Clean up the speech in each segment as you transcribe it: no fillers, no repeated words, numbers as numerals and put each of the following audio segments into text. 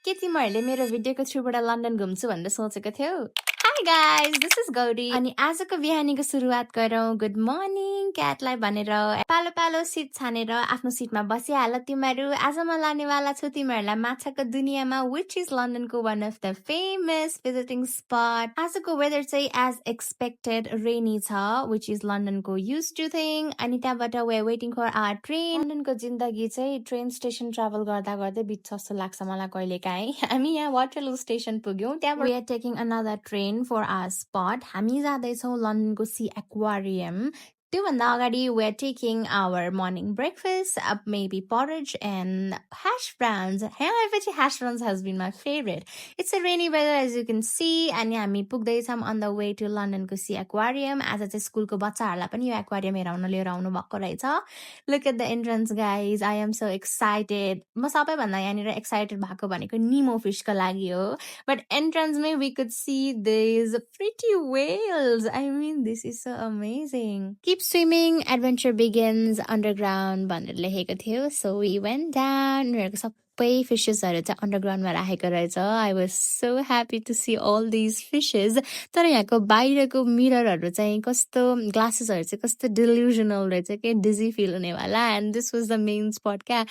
के तिमीहरूले मेरो भिडियोको थ्रुबाट लन्डन घुम्छु भनेर सोचेको थियौ? Hi guys, this is Gauri. अनि आजको बिहानीको सुरुवात गरौँ। गुड मर्निङ क्याटलाई भनेर पालो पालो सिट छानेर आफ्नो सिटमा बसिहाल तिमीहरू। आज म लानेवाला छु तिमीहरूलाई माछाको दुनियाँमा, विच इज लन्डनको one of the famous visiting spot. आजको वेदर चाहिँ एज एक्सपेक्टेड रेनी छ, विच इज लन्डनको युज टु थिङ। अनि त्यहाँबाट we waiting for our train. लन्डनको जिन्दगी चाहिँ ट्रेन स्टेसन ट्राभल गर्दा गर्दै बित्छ जस्तो लाग्छ मलाई कहिलेकाहीँ। हामी यहाँ वाटरलू स्टेसन पुग्यौँ, त्यहाँबाट we are taking another train for our spot. हामी जाँदैछौँ लन्डनको सी एक्वारियम। त्योभन्दा अगाडि we are taking our morning breakfast, maybe porridge and hash browns. यहाँ आएपछि hash browns has been my favorite. It's a rainy weather as you can see. अनि हामी पुग्दैछौँ on the way to लन्डनको sea aquarium. आज चाहिँ स्कुलको बच्चाहरूलाई पनि यो एक्वारियम हेराउन लिएर आउनु भएको रहेछ। Look at the entrance guys. I am so excited. म सबैभन्दा यहाँनिर एक्साइटेड भएको भनेको निमो फिशको लागि हो। But entrance-मै we could see these pretty whales. I mean, this is so amazing. Keep swimming, adventure begins underground भनेर लेखेको थियो। So we went down. उनीहरूको सबै फिसेसहरू चाहिँ अन्डरग्राउन्डमा राखेको रहेछ। I was so happy to see all these fishes. तर यहाँको बाहिरको मिररहरू चाहिँ कस्तो, ग्लासेसहरू चाहिँ कस्तो डिल्युजनल रहेछ के, डिजी फिल हुनेवाला। And this was the main spot क्या।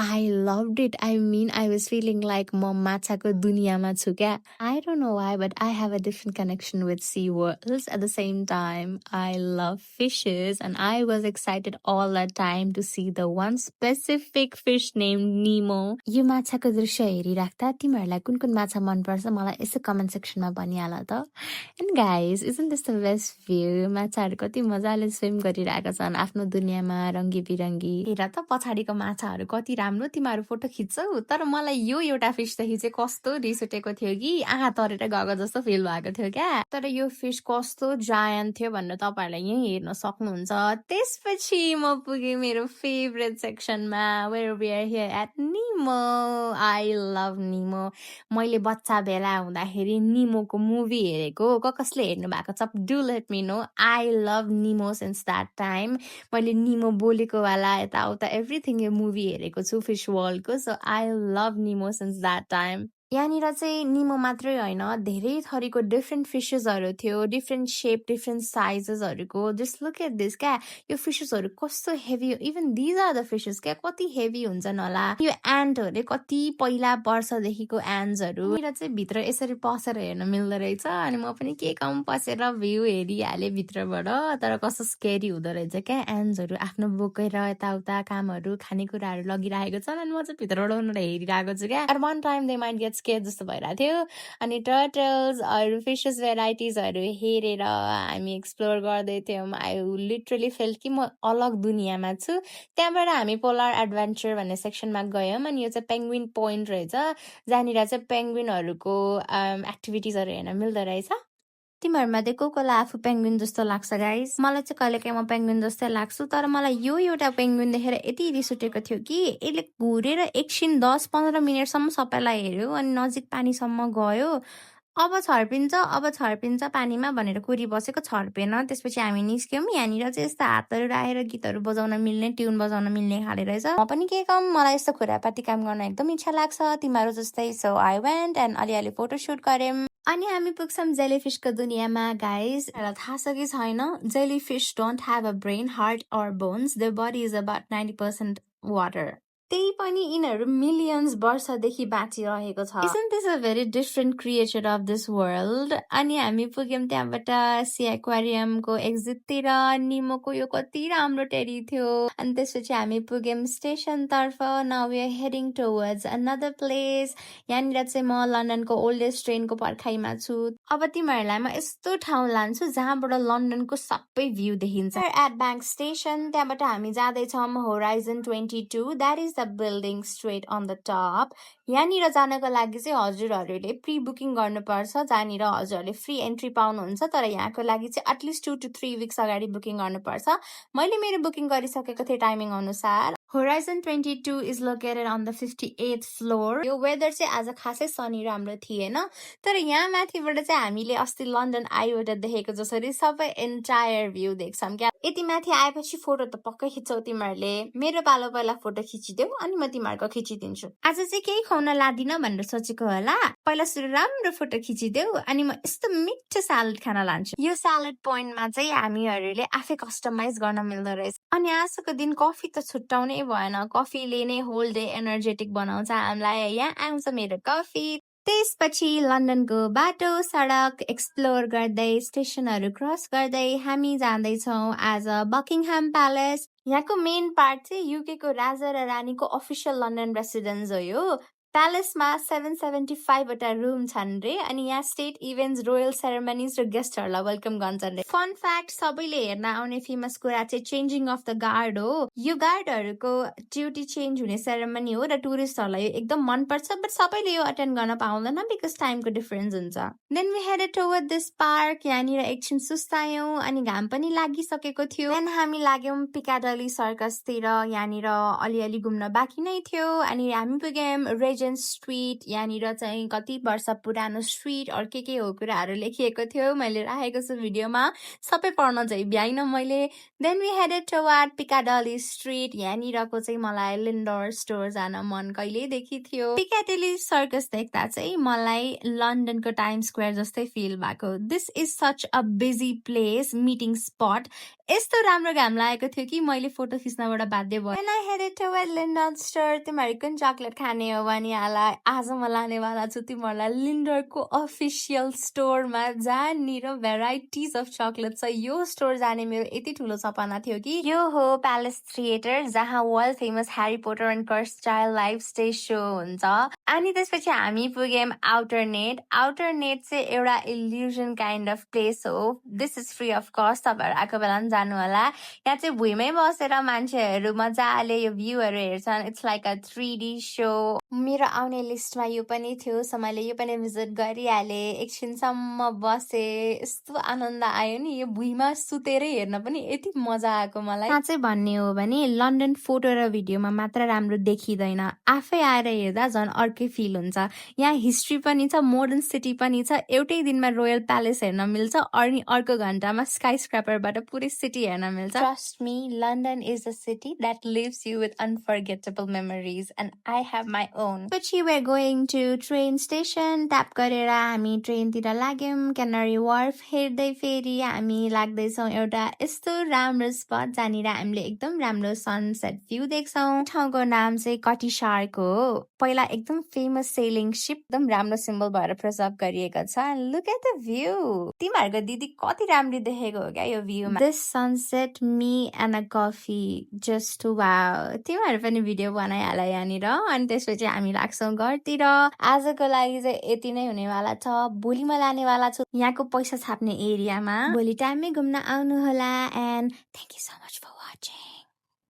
I loved it. I mean, I was feeling like म माछाको दुनियाँमा छु क्या। I don't know why, but I have a different connection with sea worlds. At the same time, I love fishes and I was excited all the time to see the one specific fish named Nemo. यो माछाको दृश्य हेरिराख्दा तिमीहरूलाई कुन कुन माछा मनपर्छ मलाई यसो कमेन्ट सेक्सनमा भनिहाल त। And guys, isn't this the best view? माछाहरू कति मजाले स्विम गरिरहेका छन् आफ्नो दुनियाँमा रङ्गी बिरङ्गी। हेर त पछाडिको माछाहरू कति राम्रो, तिमीहरू फोटो खिच्छौ। तर मलाई यो एउटा फिसदेखि चाहिँ कस्तो रिस उठेको थियो कि आँखा तरेर गएको जस्तो फिल भएको थियो क्या। तर यो फिस कस्तो जायन्ट थियो भनेर तपाईँहरूले यहीँ हेर्न सक्नुहुन्छ। त्यसपछि म पुगेँ मेरो फेभरेट सेक्सनमा, where we are here at Nemo. I love Nemo. मैले बच्चा बेला हुँदाखेरि निमोको मुभी हेरेको, कसले हेर्नु भएको छ do let me know. I love निमो सिन्स द्याट टाइम। मैले निमो बोलेको वाला यताउता एभ्रिथिङ यो मुभी हेरेको छु फिस वर्ल्डको। सो आई लभ निमो सिन्स द्याट टाइम। यहाँनिर चाहिँ निमो मात्रै होइन, धेरै थरीको डिफ्रेन्ट फिसेसहरू थियो, डिफ्रेन्ट शेप, डिफ्रेन्ट साइजेसहरूको। जस्ट लुक एट दिस क्या, यो फिसेसहरू कस्तो heavy, even these are the fishes क्या, कति हेभी हुन्छन् होला। यो एन्टहरूले कति पहिला वर्षदेखिको एन्ट्सहरू। यहाँनिर चाहिँ भित्र यसरी पसेर हेर्न मिल्दो रहेछ। अनि म पनि के कम पसेर भ्यू हेरिहालेँ भित्रबाट। तर कस्तो स्केरी हुँदो रहेछ क्या, एन्ट्सहरू आफ्नो बोकेर यताउता कामहरू खानेकुराहरू लगिरहेको छन् अनि म चाहिँ भित्रबाट उनीहरूलाई हेरिरहेको छु क्या। At one time they might get scare जस्तो भइरहेको थियो। अनि टर्टल्स अरू फिसेस भेराइटिजहरू हेरेर हामी एक्सप्लोर गर्दै थियौँ। आई लिटरली फेल्ट कि म अलग दुनियाँमा छु। त्यहाँबाट हामी पोलर एडभेन्चर भन्ने सेक्सनमा गयौँ। अनि यो चाहिँ पेङ्गुइन पोइन्ट रहेछ, जहाँनिर चाहिँ पेङ्गुइनहरूको एक्टिभिटिजहरू हेर्न मिल्दो रहेछ। तिमीहरूमध्ये कोलाई आफू पेङ्गुइन जस्तो लाग्छ गाइस? मलाई चाहिँ कहिलेकाहीँ म पेङ्गुइन जस्तै लाग्छु। तर मलाई यो एउटा पेङ्गुइन देखेर यति रिस उठेको थियो कि यसले घुरेर एकछिन 10-15 मिनटसम्म सबैलाई हेऱ्यो अनि नजिक पानीसम्म गयो। अब छर्पिन्छ पानीमा भनेर कुरिबसेको, छर्पेन। त्यसपछि हामी निस्क्यौँ। यहाँनिर चाहिँ यस्तो हातहरू राखेर गीतहरू बजाउन मिल्ने, ट्युन बजाउन मिल्ने खाले रहेछ। म पनि के कम, मलाई यस्तो खुरापाती काम गर्न एकदम इच्छा लाग्छ तिमीहरू जस्तै। सो आई वेन्ट एन्ड अलिअलि फोटोसुट गऱ्यौँ। अनि हामी पुग्छौँ जेलीफिसको दुनियाँमा गाइज। मलाई थाहा छ कि छैन, jellyfish don't have a brain, heart or bones. Their body is about 90% water. त्यही पनि यिनीहरू मिलियन्स वर्षदेखि बाँचिरहेको छ। Isn't this a very different creature of this world? अनि हामी पुग्यौँ त्यहाँबाट सी एक्वारियमको एक्जिटतिर। निमोको यो कति राम्रो टेरी थियो। अनि त्यसपछि हामी पुग्यौँ स्टेसनतर्फ। Now we are heading towards another place. यहाँनिर चाहिँ म लन्डनको ओल्डेस्ट ट्रेनको पर्खाइमा छु। अब तिमीहरूलाई म यस्तो ठाउँ लान्छु जहाँबाट लन्डनको सबै भ्यू देखिन्छ। एट ब्याङ्क स्टेसन, त्यहाँबाट हामी जाँदैछौँ Horizon 22। That is the building straight on the top. यहाँनिर जानको लागि चाहिँ हजुरहरूले प्री बुकिङ गर्नुपर्छ, जहाँनिर हजुरहरूले फ्री एन्ट्री पाउनुहुन्छ। तर यहाँको लागि चाहिँ एटलिस्ट 2 to 3 विक्स अगाडि बुकिङ गर्नुपर्छ। मैले मेरो बुकिङ गरिसकेको थिएँ टाइमिङ अनुसार। Horizon 22 is located on the 58th floor. यो वेदर चाहिँ आज खासै सनी राम्रो थिएन तर यहाँ माथिबाट चाहिँ हामीले अस्ति लन्डन आईबाट देखेको जसरी सबै एन्टायर भ्यू देख्छौँ क्या यति माथि आएपछि फोटो त पक्कै खिच्छौ तिमीहरूले मेरो पालो पहिला फोटो खिचिदेऊ अनि म तिमीहरूको खिचिदिन्छु आज चाहिँ केही खुवाउन लादिन भनेर सोचेको होला पहिला सुरु राम्रो फोटो खिचिदेऊ अनि म यस्तो मिठो सालड खान लान्छु यो सालड पोइन्टमा चाहिँ हामीहरूले आफै कस्टमाइज गर्न मिल्दो रहेछ अनि आजको दिन कफी त छुट्टाउनै भएन कफीले नै होल डे एनर्जेटिक बनाउँछ हामीलाई यहाँ आउँछ मेरो कफी त्यसपछि लन्डनको बाटो सडक एक्सप्लोर गर्दै स्टेसनहरू क्रस गर्दै हामी जाँदैछौँ आज बकिङहाम प्यालेस यहाँको मेन पार्ट चाहिँ युके को राजा र रानीको अफिसियल लन्डन रेसिडेन्स हो यो प्यालेसमा 775 वटा रुम छन् रे अनि यहाँ स्टेट इभेन्ट्स रोयल सेरेमनिज र गेस्टहरूलाई वेलकम गर्छन् रे फन फ्याक्ट सबैले हेर्न आउने फेमस कुरा चाहिँ चेन्जिङ अफ द गार्ड हो यो गार्डहरूको ड्युटी चेन्ज हुने सेरेमनी हो र टुरिस्टहरूलाई यो एकदम मनपर्छ बट सबैले यो अटेन्ड गर्न पाउँदैन बिकज टाइमको डिफरेन्स हुन्छ then we headed toward this park यहाँनिर एकछिन सुस्तायौँ अनि घाम पनि लागिसकेको थियो देन हामी लाग्यौँ पिकाडली सर्कसतिर यहाँनिर अलिअलि घुम्न बाँकी नै थियो अनि हामी पुग्यौँ स्ट्रीट यहाँनिर चाहिँ कति वर्ष पुरानो स्ट्रीट अरू के हो कुराहरू लेखिएको थियो मैले राखेको छु भिडियोमा सबै पढ्न चाहिँ भ्याइन मैले then we headed toward Piccadilly street यहाँनिरको चाहिँ मलाई लिन्डर स्टोर जान मन कहिलेदेखि थियो पिकाडली सर्कस देख्दा चाहिँ मलाई लन्डनको टाइम स्क्वायर जस्तै फिल भएको this is such a busy place meeting spot यस्तो राम्रो घाम लागेको थियो कि मैले फोटो खिच्नबाट बाध्य भयो then I headed toward Lindor store तिमीहरू कुन चकलेट खाने हो भने आज म लानेवाला छु तिमीहरूलाई लिन्डरको अफिसियल स्टोरमा जहाँनिर भेराइटिज अफ चकलेट छ यो स्टोर जाने मेरो यति ठुलो सपना थियो कि यो हो प्यालेस थिएटर जहाँ world famous Harry Potter and Cursed Child live stage show हुन्छ अनि त्यसपछि हामी पुग्यौँ आउटर नेट चाहिँ एउटा इल्युजन काइन्ड अफ प्लेस हो this is free of cost तपाईँहरू आएको बेला पनि जानु होला यहाँ चाहिँ भुइँमै बसेर मान्छेहरू मजाले यो भ्यूहरू हेर्छन् it's like a 3D show मेरो आउने लिस्टमा यो पनि थियो सो मैले यो पनि भिजिट गरिहालेँ एकछिनसम्म बसे यस्तो आनन्द आयो नि यो भुइँमा सुतेरै हेर्न पनि यति मजा आएको मलाई साँच्चै भन्ने हो भने लन्डन फोटो र भिडियोमा मात्र राम्रो देखिँदैन आफै आएर हेर्दा झन् अर्कै फिल हुन्छ यहाँ हिस्ट्री पनि छ मोडर्न सिटी पनि छ एउटै दिनमा रोयल प्यालेस हेर्न मिल्छ अनि अर्को घन्टामा स्काई स्क्रैपरबाट पुरै सिटी हेर्न मिल्छ trust me London is a city that leaves you with unforgettable memories and I have my own पछि we're going to train station tap गरेर हामी ट्रेनतिर लाग्यौँ क्यानरी वार्फ हेर्दै फेरि हामी लाग्दैछौँ एउटा यस्तो राम्रो स्पट जहाँनिर हामीले एकदम राम्रो सनसेट भ्यू देख्छौँ ठाउँको नाम चाहिँ कटिसार्क हो पहिला एकदम फेमस सेलिङ सिप एकदम राम्रो सिम्बल भएर प्रिजर्भ गरिएको छ लुक एट द भ्यू तिमीहरूको दिदी कति राम्रो देखेको हो क्या यो भ्यूमा this sunset me and a coffee just wow तिमीहरू पनि भिडियो बनाइहाल यहाँनिर अनि त्यसपछि हामी लाग्छौँ घरतिर आजको लागि चाहिँ यति नै हुनेवाला छ भोलि म लानेवाला छु यहाँको पैसा छाप्ने एरियामा भोलि टाइममै घुम्न आउनु होला and thank you so much for watching